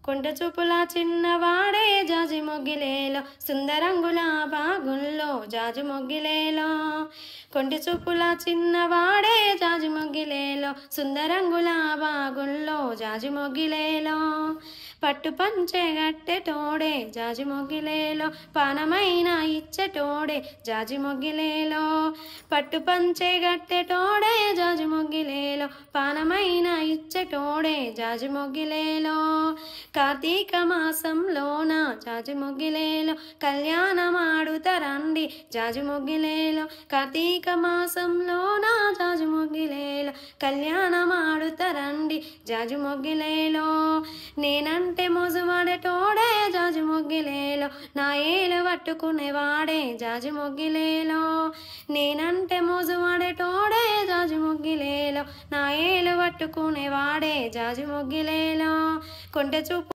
కొంటె చూపుల చిన్నవాడే జాజి మొగిలేలో సుందరంగుల బాగుల్లో జాజి మొగిలేలో కొంటె చూపుల చిన్నవాడే జాజి మొగిలేలో సుందరంగుల బాగుల్లో జాజి మొగిలేలో పట్టు పంచె గట్టెటోడే జాజి మొగిలేలో పానమైన ఇచ్చెటోడే జాజి మొగిలేలో పట్టు పంచె గట్టెటోడే జాజి మొగిలేలో పానమైన ఇచ్చెటోడే జాజి మొగిలేలో కార్తీక మాసంలోన జాజి మొగిలేలో కళ్యాణమాడుతరండి జాజి మొగిలేలో కార్తీక మాసంలోన జాజి మొగిలేలో కళ్యాణమాడుతరండి జాజి మొగిలేలో నేనంటే మోజువాడేటోడే జాజి మొగిలేలో నా ఏలు పట్టుకునేవాడే జాజి మొగిలేలో నేనంటే మోజువాడేటోడే జాజి మొగిలేలో నా ఏలు పట్టుకునేవాడే జాజి మొగిలేలో కొంటె చూపు